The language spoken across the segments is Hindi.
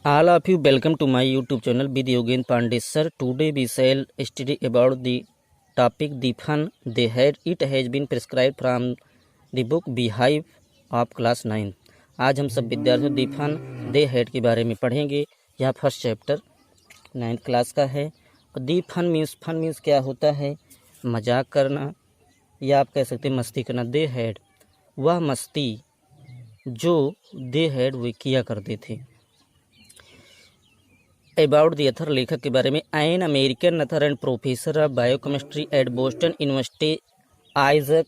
All of you welcome to my YouTube channel with Yogen Pandey sir. Today we shall study about the topic the fun they had. It has been prescribed from the book Beehive of class 9. आज हम सब विद्यार्थियों दी फन दे हेड के बारे में पढ़ेंगे। यह फर्स्ट चैप्टर 9th क्लास का है। दी फन मीन्स क्या होता है? मजाक करना या आप कह सकते हैं मस्ती करना। दे हेड वह मस्ती जो दे हेड वे किया करते थे। अबाउट द अथर लेखक के बारे में, an American author and professor of biochemistry at Boston University Isaac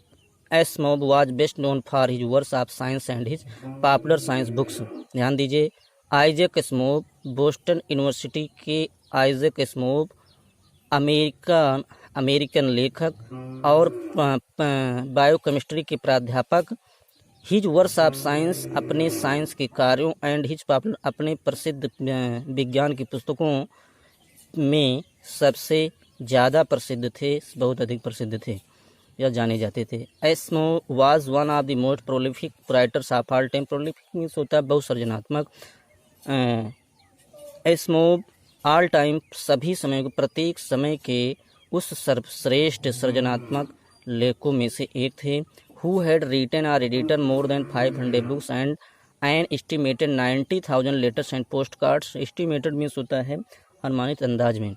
Asimov was best known for his works of science and his popular science books. ध्यान दीजिए, आइजक एसमोब बोस्टन यूनिवर्सिटी के आइजक एसमोब अमेरिकन लेखक और बायोकेमिस्ट्री के प्राध्यापक। हिज वर्क्स ऑफ साइंस अपने साइंस के कार्यों एंड हिज पॉपुलर अपने प्रसिद्ध विज्ञान की पुस्तकों में सबसे ज़्यादा प्रसिद्ध थे, बहुत अधिक प्रसिद्ध थे या जाने जाते थे। Asimov was one of the most prolific writers of all time. Prolific means होता है बहुत सृजनात्मक। एस्मो ऑल टाइम सभी समय को प्रत्येक समय के उस सर्वश्रेष्ठ सृजनात्मक लेखकों में से एक थे। Who had written or edited more than 500 books and an estimated 90,000 letters and postcards। Estimated means होता है अनुमानित अंदाज में।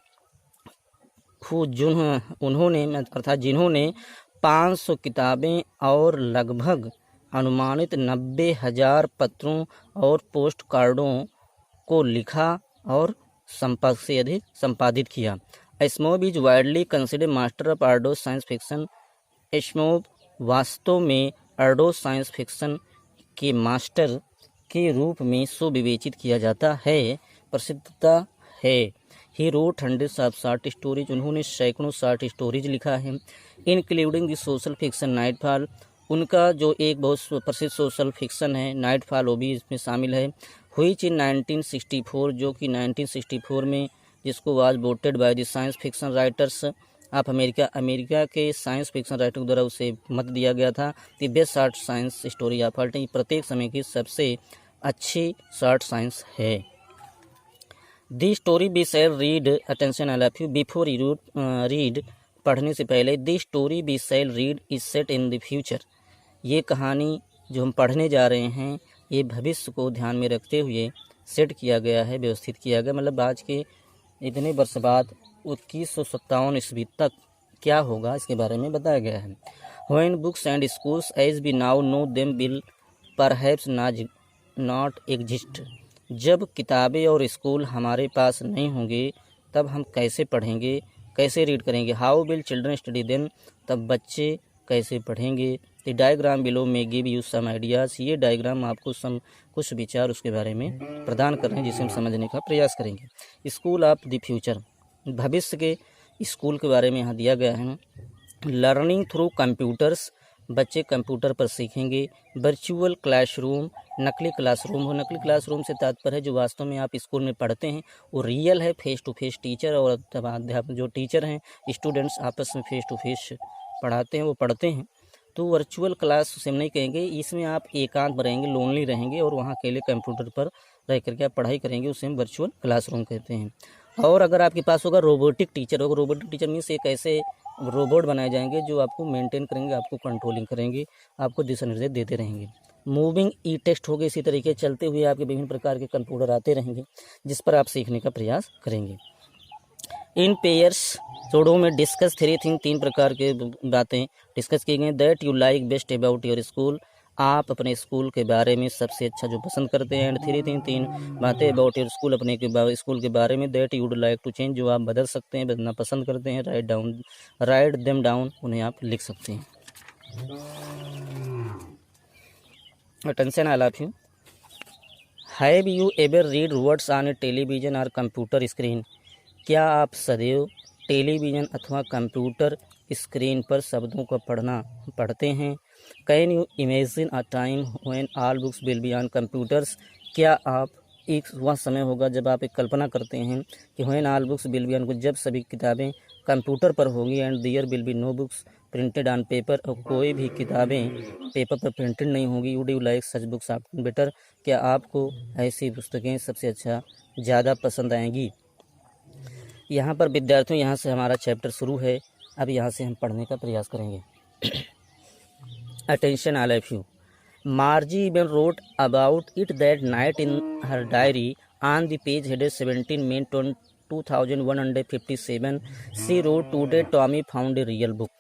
उन्होंने अर्थात जिन्होंने 500 किताबें और लगभग अनुमानित 90,000 पत्रों और पोस्ट कार्डों को लिखा और से अधिक संपादित किया। Asimov is widely considered master of hard science fiction. Asimov वास्तव में अर्डो साइंस फिक्शन के मास्टर के रूप में सुविवेचित किया जाता है, प्रसिद्धता है। He wrote hundreds of short stories. उन्होंने सैकड़ों शॉर्ट स्टोरीज लिखा है, including the social fiction Nightfall. उनका जो एक बहुत प्रसिद्ध सोशल फिक्शन है नाइटफॉल, वो भी इसमें शामिल है। व्हिच इन 1964, जो कि 1964 में जिसको was voted by the science fiction writers of America के साइंस फिक्शन राइटर द्वारा उसे मत दिया गया था कि best short science story of all time, प्रत्येक समय की सबसे अच्छी शॉर्ट साइंस है। The story we shall read, attention I love you before you read, पढ़ने से पहले। The story we shall read is set in the future. ये कहानी जो हम पढ़ने जा रहे हैं ये भविष्य को ध्यान में रखते हुए सेट किया गया है, व्यवस्थित किया गया। मतलब आज के इतने वर्ष बाद 2157 ईस्वी तक क्या होगा इसके बारे में बताया गया है। When books and schools as we now know them will perhaps not exist. जब किताबें और स्कूल हमारे पास नहीं होंगे तब हम कैसे पढ़ेंगे, कैसे रीड करेंगे। How will children study them, तब बच्चे कैसे पढ़ेंगे। द डायग्राम बिलो में गिव यू सम आइडियाज़। ये डायग्राम आपको कुछ विचार उसके बारे में प्रदान कर रहे हैं जिसे हम समझने का प्रयास करेंगे। स्कूल ऑफ द फ्यूचर, भविष्य के स्कूल के बारे में यहाँ दिया गया है। लर्निंग थ्रू कंप्यूटर्स, बच्चे कंप्यूटर पर सीखेंगे। वर्चुअल क्लासरूम, नकली क्लासरूम हो। नकली क्लासरूम से तात्पर्य है जो वास्तव में आप स्कूल में पढ़ते हैं वो रियल है, फेस टू फेस टीचर और अध्यापक जो टीचर हैं स्टूडेंट्स आपस में फेस टू फेस पढ़ाते हैं वो पढ़ते हैं। तो वर्चुअल क्लास उसे हम नहीं कहेंगे, इसमें आप एकांत में रहेंगे, लोनली रहेंगे और वहाँ अकेले कंप्यूटर पर रह करके आप पढ़ाई करेंगे, उसे हम वर्चुअल क्लासरूम कहते हैं। और अगर आपके पास होगा रोबोटिक टीचर होगा। रोबोटिक टीचर मीन्स एक ऐसे रोबोट बनाए जाएंगे जो आपको मेंटेन करेंगे, आपको कंट्रोलिंग करेंगे, आपको दिशा निर्देश देते रहेंगे। मूविंग ई टेक्स्ट होगा, इसी तरीके चलते हुए आपके विभिन्न प्रकार के कंप्यूटर आते रहेंगे जिस पर आप सीखने का प्रयास करेंगे। इन पेयर्स, जोड़ों में डिस्कस 3 थिंग, 3 प्रकार के बातें डिस्कस की गई। That you like best about your school, आप अपने स्कूल के बारे में सबसे अच्छा जो पसंद करते हैं। एंड 3 थिंग, 3 बातें अबाउट योर स्कूल, अपने स्कूल के बारे में। That you would like to change, जो आप बदल सकते हैं, बदलना पसंद करते हैं। राइट देम डाउन, उन्हें आप लिख सकते हैं। Attention I love you. Have you ever read words on A television और कंप्यूटर स्क्रीन, क्या आप सदैव टेलीविज़न अथवा कंप्यूटर स्क्रीन पर शब्दों को पढ़ते हैं। Can you imagine a time when all books will be on computers, क्या आप एक वह समय होगा जब आप एक कल्पना करते हैं कि when all books will be on, जब सभी किताबें कंप्यूटर पर होगी। And there will be no books printed on paper, और कोई भी किताबें पेपर पर प्रिंटेड नहीं होगी। Would you like such books after better, क्या आपको ऐसी पुस्तकें सबसे अच्छा ज़्यादा पसंद आएंगी। यहाँ पर विद्यार्थियों, यहाँ से हमारा चैप्टर शुरू है। अब यहाँ से हम पढ़ने का प्रयास करेंगे। Attention all of you. Margie even wrote about it that night in her diary. On the page headed 17 May 2157, she wrote, "Today Tommy found a real book."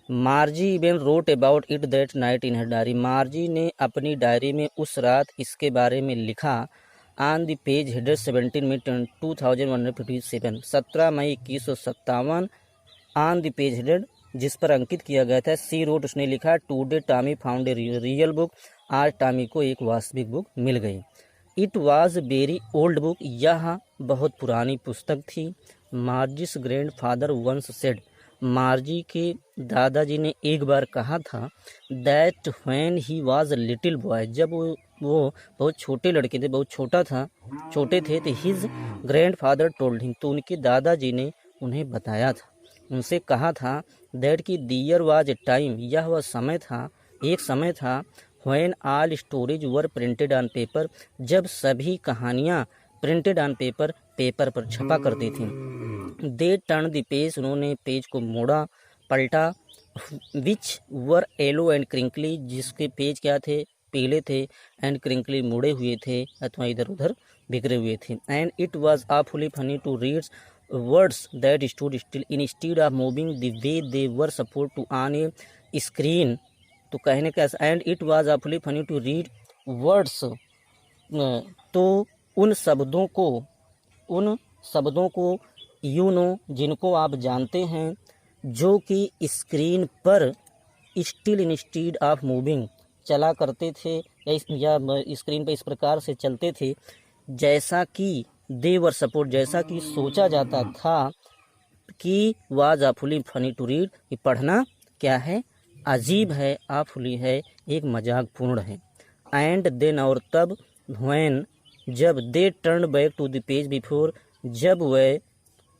Margie even wrote about it that night in her diary. Margie ने अपनी डायरी में उस रात इसके बारे में लिखा। On the page headed 17 May 2157, 17 May 2157, On the page headed, जिस पर अंकित किया गया था, सी रोट, उसने लिखा, today Tommy found a real book, आज टॉमी को एक वास्तविक बुक मिल गई। It was very old book, यह बहुत पुरानी पुस्तक थी। Margie's grandfather once said, Margie के दादाजी ने एक बार कहा था, that when he was little boy, जब वो बहुत छोटे लड़के थे, बहुत छोटे थे, तो his grand father told him, तो उनके दादाजी ने उन्हें बताया था, उनसे कहा था, दैट की दियर वाज ए टाइम, यह वह समय था, एक समय था, when all stories were printed on paper, जब सभी कहानियाँ प्रिंटेड ऑन पेपर, पेपर पर छपा करती थी। दे टर्न द पेज, उन्होंने पेज को मोड़ा, पलटा, विच वर येलो एंड क्रिंकली, जिसके पेज क्या थे, पीले थे, एंड क्रिंकली मुड़े हुए थे अथवा इधर उधर बिखरे हुए थे। And it was awfully funny to read words that stood still instead of moving the way they were supposed to on a screen, तो कहने का, and it was awfully funny to read words, तो उन शब्दों को यू नो, जिनको आप जानते हैं, जो कि स्क्रीन पर स्टिल इंस्टीड ऑफ मूविंग, चला करते थे, या स्क्रीन पर इस प्रकार से चलते थे, जैसा कि दे वर सपोर्ट, जैसा कि सोचा जाता था कि was awfully funny to read, कि पढ़ना क्या है, अजीब है, awfully है, एक मजाक पूर्ण है। एंड देन, और तब, व्हेन, जब, they turn back to the page before, जब वह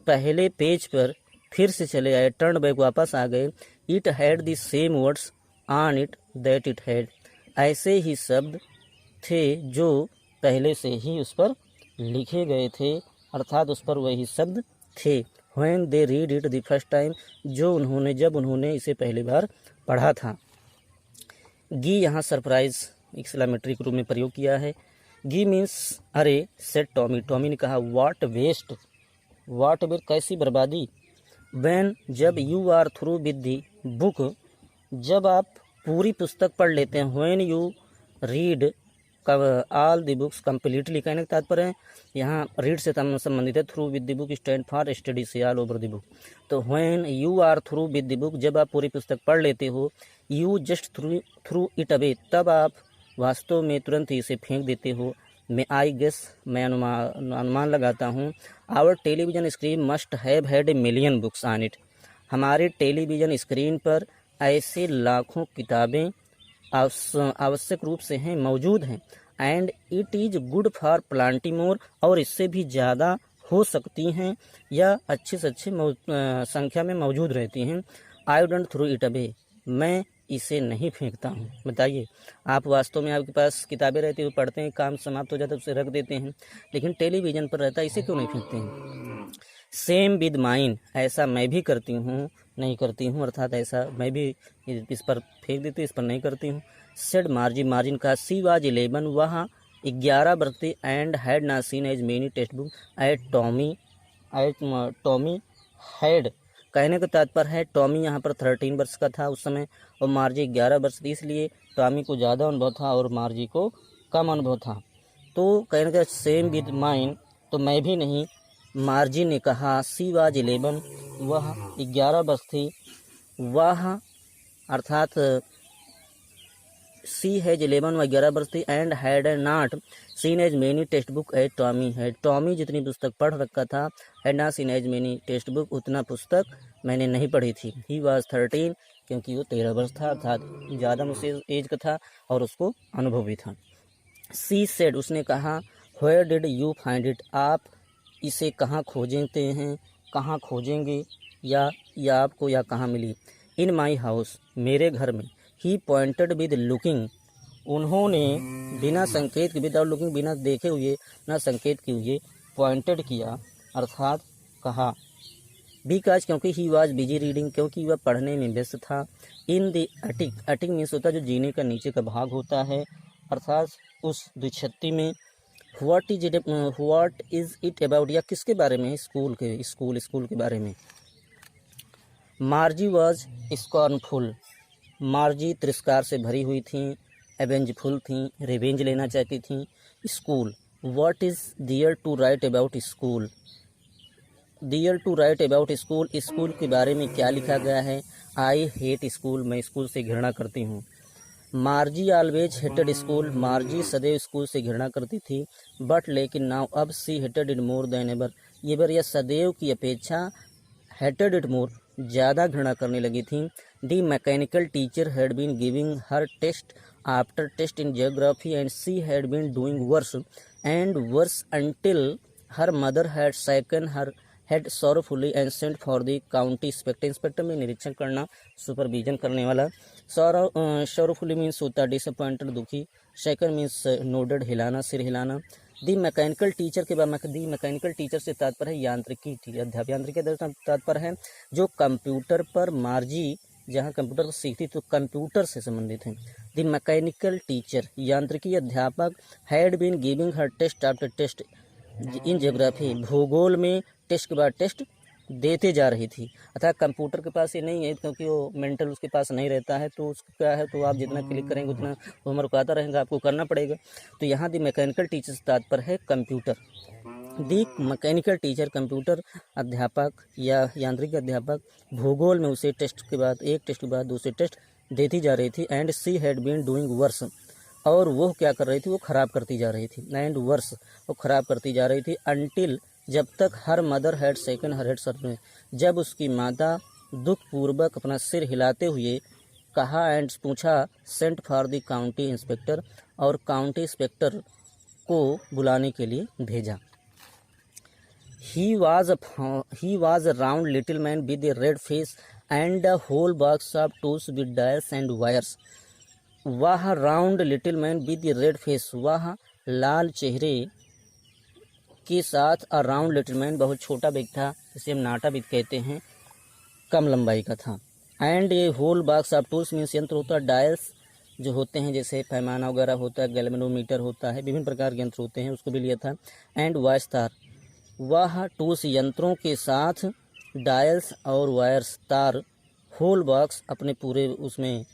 पहले पेज पर फिर से चले आए, टर्न बैक, वापस आ गए, it had the same words on it that it had, ऐसे ही शब्द थे जो पहले से ही उस पर लिखे गए थे, अर्थात उस पर वही शब्द थे। When they read it the first time, जब उन्होंने इसे पहली बार पढ़ा था। गी यहाँ सरप्राइज एक्सक्लेमेटरी के रूप में प्रयोग किया है। गी मीन्स अरे, सेड टॉमी, टॉमी ने कहा, व्हाट वेस्ट, कैसी बर्बादी। व्हेन, जब, you are through with the book, जब आप पूरी पुस्तक पढ़ लेते हैं। When you read all the books completely, कहने का तात्पर्य है यहाँ रीड से संबंधित है, through with the book stand for study से ऑल ओवर द बुक। तो when you are through with the book, जब आप पूरी पुस्तक पढ़ लेते हो, you just throw it away, तब आप वास्तव में तुरंत ही इसे फेंक देते हो। मैं आई गेस, मैं अनुमान लगाता हूँ, our television screen must have had a million books on it, हमारे टेलीविज़न स्क्रीन पर ऐसे लाखों किताबें आवश्यक रूप से हैं, मौजूद हैं। And it is good for plenty more, और इससे भी ज़्यादा हो सकती हैं या अच्छे से अच्छे संख्या में मौजूद रहती हैं। I don't through it away, मैं इसे नहीं फेंकता हूँ। बताइए, आप वास्तव में आपके पास किताबें रहती है, पढ़ते हैं, काम समाप्त हो जाता है, उसे रख देते हैं, लेकिन टेलीविज़न पर रहता है, इसे क्यों नहीं फेंकते हैं। सेम विद माइन, ऐसा मैं भी करती हूँ, नहीं करती हूँ, अर्थात ऐसा मैं भी इस पर फेंक देती, इस पर नहीं करती हूँ। सेड मार्जिन, मार्जिन का, सी वाज 11, वह 11 वर्ष थी, and had not seen as many text book at Tommy had, कहने का तात्पर्य है टॉमी यहाँ पर 13 वर्ष का था उस समय, और मार्जी 11 वर्ष थी, इसलिए टॉमी को ज़्यादा अनुभव था और मार्जी को कम अनुभव था। तो कहने का सेम विद माइन, तो मैं भी नहीं। मार्जी ने कहा, सी वाज 11, वह 11 वर्ष थी, वह अर्थात सी हैज 11, वह 11 वर्ष थी, and had not seen as many text book as Tommy had, Tommy जितनी पुस्तक पढ़ रखा था, had not seen as many text book, उतना पुस्तक मैंने नहीं पढ़ी थी। ही वाज 13, क्योंकि वो 13 वर्ष था, अर्थात ज़्यादा मुझसे एज का था और उसको अनुभव भी था। सी सेड, उसने कहा, where did you find it, आप इसे कहाँ खोजते हैं। कहाँ खोजेंगे या आपको या कहाँ मिली। इन माई हाउस, मेरे घर में। ही पॉइंटेड विद लुकिंग, उन्होंने बिना संकेत के, विदाउट लुकिंग, बिना देखे हुए, ना संकेत किए हुए, पॉइंटेड किया अर्थात कहा। बिकॉज, क्योंकि ही वॉज बिजी रीडिंग, क्योंकि वह पढ़ने में व्यस्त था। इन द अटिक, अटिक मीन्स होता है जो जीने का नीचे का भाग होता है, अर्थात उस द्विछत्ती में। व्हाट इज इट अबाउट, या किसके बारे में, स्कूल के बारे में। मार्जी वॉज स्कॉर्नफुल, मार्जी तिरस्कार से भरी हुई थी, एवेंजफुल थी, रिवेंज लेना चाहती थी। School, what is there to write about school, there to write about school, school के बारे में क्या लिखा गया है। आई हेट स्कूल, मैं स्कूल से घृणा करती हूँ। Margie always hated school, Margie सदैव स्कूल से घृणा करती थी। बट लेकिन नाउ, अब she hated it more than ever, ये बार यह सदैव की अपेक्षा हेटेड इट मोर, ज़्यादा घृणा करने लगी थी। The mechanical teacher had been giving her test after test in geography and she had been doing worse and worse until her mother had shaken her head sorrowfully and sent for the county inspector, inspector में निरीक्षण करना, सुपरविजन करने वाला। सॉरोफुली मीन्स होता है डिसअपॉइंटेड, दुखी। सेकंड मीन्स नोडेड, हिलाना, सिर हिलाना। दी मैकेनिकल टीचर के बाद, दी मैकेनिकल टीचर से तात्पर्य है यांत्रिकी, अध्यापक, यांत्रिकी तात्पर्य है जो कंप्यूटर पर, मार्जी जहाँ कंप्यूटर पर सीखती तो कंप्यूटर से संबंधित है। दी मैकेनिकल टीचर, यांत्रिकी अध्यापक, had been giving her test after test in geography, भूगोल में टेस्ट के बाद टेस्ट देते जा रही थी। अतः कंप्यूटर के पास ये नहीं है, क्योंकि वो मेंटल उसके पास नहीं रहता है, तो उसका क्या है, तो आप जितना क्लिक करेंगे उतना होमवर्क आता रहेगा, आपको करना पड़ेगा। तो यहाँ दी मैकेनिकल टीचर से तात्पर्य है कंप्यूटर। दी मैकेनिकल टीचर, कंप्यूटर अध्यापक या यांत्रिक अध्यापक, भूगोल में उसे टेस्ट के बाद, एक टेस्ट के बाद दूसरे टेस्ट देती जा रही थी। And she had been doing worse, और वो क्या कर रही थी, वो खराब करती जा रही थी। एंड वर्स, वो खराब करती जा रही थी। अंटिल, जब तक हर mother had second her head sir, जब उसकी माता दुख पूर्वक अपना सिर हिलाते हुए कहा एंड पूछा, Saint for the county inspector, और काउंटी इंस्पेक्टर को बुलाने के लिए भेजा। He was a round little man with a red face and a whole box of tools with dials and wires. वह round little man with red face, वह लाल चेहरे के साथ, अ राउंड लिटिल मैन बहुत छोटा व्यक्ति था, जिसे हम नाटाविद कहते हैं, कम लंबाई का था। And a whole box of tools means यंत्र होता है, डायल्स जो होते हैं जैसे पैमाना वगैरह होता है, गैल्वेनोमीटर होता है, विभिन्न प्रकार के यंत्र होते हैं, उसको भी लिया था। एंड वायर्स तार, वह टूल्स यंत्रों के साथ डायल्स और वायर्स तार, होल बॉक्स अपने पूरे उसमें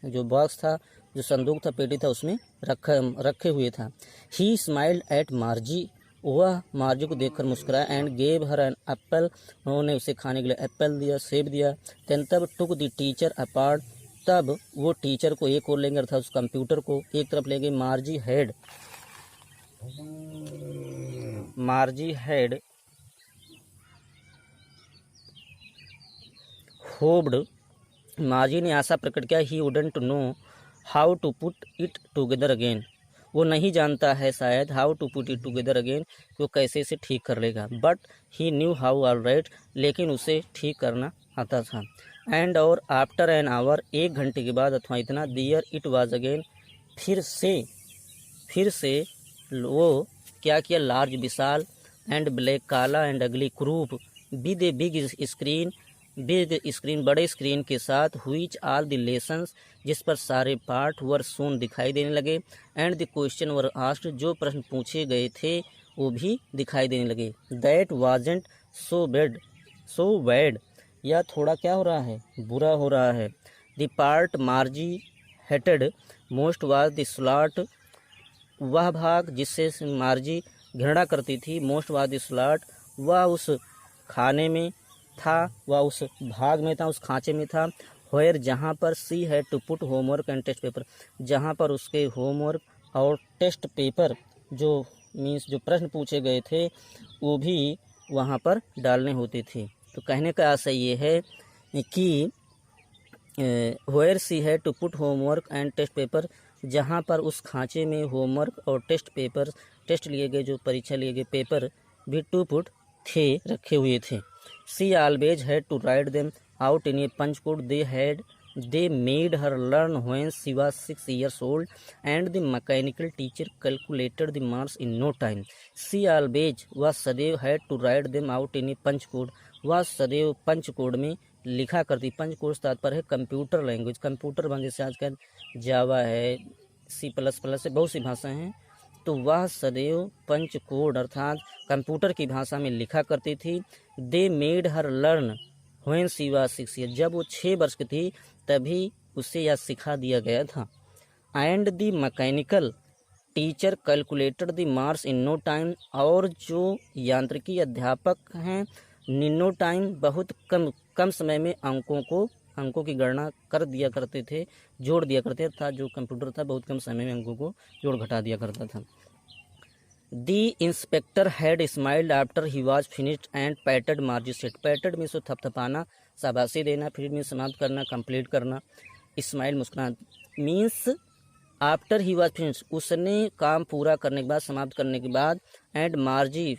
जो बॉक्स था, जो संदूक था, पेटी था, उसमें रखे हुए था। ही स्माइल्ड एट मार्जी, वह मार्जी को देखकर मुस्कुराया। And gave her an apple, उन्होंने उसे खाने के लिए एप्पल दिया, सेब दिया। देन तब टुक द टीचर अपार्ट, तब वो टीचर को एक और लेंगे, अर्थात उस कंप्यूटर को एक तरफ लेंगे। मार्जी हैड होप्ड, मार्जी ने आशा प्रकट किया, he wouldn't know how to put it together again, वो नहीं जानता है शायद, how to put it together again, वो कैसे इसे ठीक कर लेगा। But he knew how alright, लेकिन उसे ठीक करना आता था। एंड और आफ्टर एन आवर, एक घंटे के बाद अथवा इतना, दियर इट वाज अगेन, फिर से वो क्या किया, लार्ज विशाल, एंड ब्लैक काला, एंड अगली croup, with a big screen बड़े स्क्रीन के साथ, हुईच आल द लेसन्स, जिस पर सारे पाठ वर सून दिखाई देने लगे। And the question were asked, जो प्रश्न पूछे गए थे वो भी दिखाई देने लगे। दैट वाजेंट सो बैड, या थोड़ा क्या हो रहा है, बुरा हो रहा है। The part मार्जी hated most was the slot, वह भाग जिससे मार्जी घृणा करती थी, मोस्ट वाज द स्लॉट, वह उस खाने में था, वह उस भाग में था, उस खांचे में था। वेयर, जहाँ पर she had to put homework and test paper, जहाँ पर उसके होमवर्क और टेस्ट पेपर जो मीन्स जो प्रश्न पूछे गए थे वो भी वहाँ पर डालने होते थे। तो कहने का आशय ये है कि where she had to put homework and test paper, जहाँ पर उस खांचे में होमवर्क और टेस्ट लिए गए, जो परीक्षा लिए गए पेपर भी टू पुट थे, रखे हुए थे। She always had to write them out in a punch code they made her learn when she was 6 years old, and the mechanical teacher calculated the marks in no time. She always was सदैव had to write them out in a punch code, वह सदैव पंच कोड में लिखा करती। पंच कोड से तात्पर्य है कंप्यूटर लैंग्वेज, कंप्यूटर बन जैसे आजकल जावा है, C++ है, बहुत सी भाषाएं हैं, तो वह सदैव पंच कोड अर्थात कंप्यूटर की भाषा में लिखा करती थी। They made her learn when she was 6 year, जब वो 6 वर्ष की थी तभी उसे यह सिखा दिया गया था। And the mechanical teacher calculated the marks in no time, और जो यांत्रिकी अध्यापक हैं नो टाइम बहुत कम समय में अंकों की गणना कर दिया करते थे, जोड़ दिया करते था। जो कंप्यूटर था बहुत कम समय में अंकों को जोड़ घटा दिया करता था। The inspector had smiled after he was finished and patted Margie सेट। पैटेड मीन्स तो थपथपाना, शाबाशी देना, फिर मीन्स समाप्त करना, कंप्लीट करना। स्माइल मुस्कुराना means after he was finished, उसने काम पूरा करने के बाद, समाप्त करने के बाद। एंड मार्जी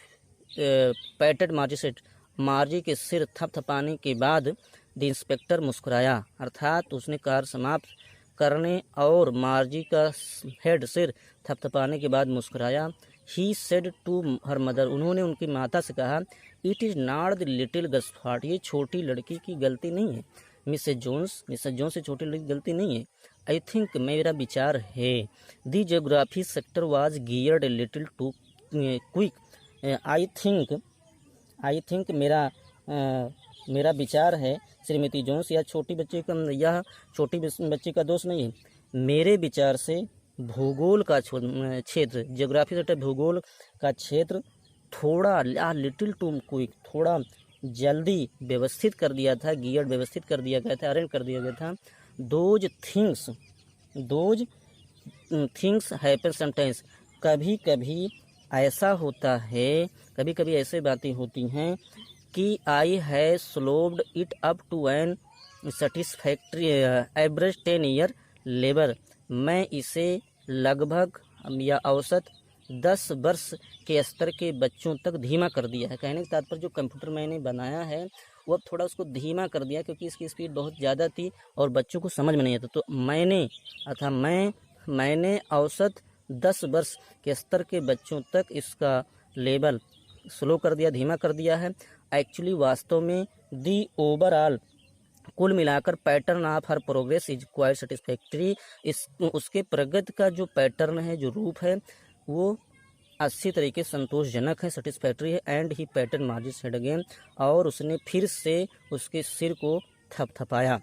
पैटेड मार्जी सेट, मार्जी के सिर थपथपाने के बाद द इंस्पेक्टर मुस्कुराया, अर्थात उसने कार्य समाप्त करने और मार्जी का हेड सिर थपथपाने के बाद मुस्कुराया। He said to her mother, उन्होंने उनकी माता से कहा, it is not the little girl's fault, ये छोटी लड़की की गलती नहीं है। मिसेज जोन्स से छोटी लड़की की गलती नहीं है। आई थिंक, मेरा विचार है। The geography sector was geared little too quick. I think मेरा विचार है श्रीमती जोन्स, यह छोटी बच्ची का दोष नहीं है। मेरे विचार से भूगोल का क्षेत्र, ज्योग्राफी सेक्टर भूगोल का क्षेत्र थोड़ा लिटिल टू क्विक, थोड़ा जल्दी व्यवस्थित कर दिया था, गियर्ड व्यवस्थित कर दिया गया था, अरेंज कर दिया गया था। दोज थिंग्स हैपन समटाइम्स, कभी कभी ऐसा होता है, कभी कभी ऐसे बातें होती हैं कि I have slowed it up to an satisfactory average 10 year लेबर, मैं इसे लगभग या औसत 10 वर्ष के स्तर के बच्चों तक धीमा कर दिया है। कहने का तात्पर्य जो कंप्यूटर मैंने बनाया है वो अब थोड़ा उसको धीमा कर दिया, क्योंकि इसकी स्पीड बहुत ज़्यादा थी और बच्चों को समझ में नहीं आता। तो मैंने औसत 10 वर्ष के स्तर के बच्चों तक इसका लेवल स्लो कर दिया, धीमा कर दिया है। एक्चुअली वास्तव में दी ओवरऑल, कुल मिलाकर pattern of her progress is quite satisfactory, उसके प्रगति का जो पैटर्न है, जो रूप है, वो अच्छी तरीके से संतोषजनक है, सेटिस्फैक्ट्री है। And he pattern मार्जी said again, और उसने फिर से उसके सिर को थपथपाया।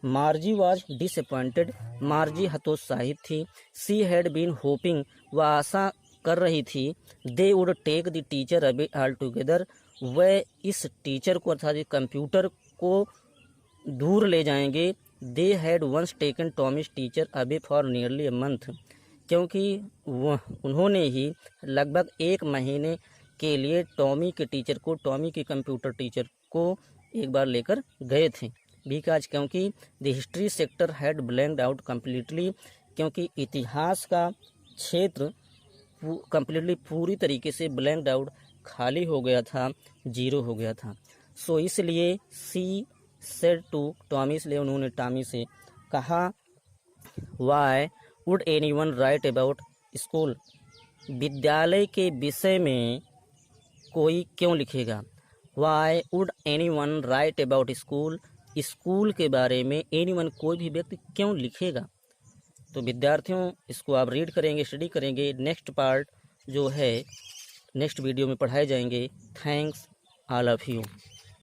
मार्जी वॉज डिसअपॉइंटेड, मार्जी हतोत्साहित थी। सी हैड बीन होपिंग, वह आशा कर रही थी। They would take the teacher away all together, वह इस टीचर को अर्थात कंप्यूटर को दूर ले जाएंगे। They had once taken Tommy's teacher away for nearly a month, क्योंकि उन्होंने ही लगभग 1 महीने के लिए टॉमी के कंप्यूटर टीचर को एक बार लेकर गए थे। बिकॉज, क्योंकि the history sector had blanked out completely, क्योंकि इतिहास का क्षेत्र कम्प्लीटली पूरी तरीके से ब्लैंक्ड आउट, खाली हो गया था, जीरो हो गया था। सो इसलिए सी सेड टू टॉमी, इसलिए उन्होंने टॉमी से कहा, why would anyone right about school, विद्यालय के विषय में कोई क्यों लिखेगा। Why would anyone right about school, school के बारे में एनीवन, कोई भी व्यक्ति क्यों लिखेगा। तो विद्यार्थियों, इसको आप रीड करेंगे, स्टडी करेंगे। नेक्स्ट पार्ट जो है नेक्स्ट वीडियो में पढ़ाए जाएंगे। Thanks all of you.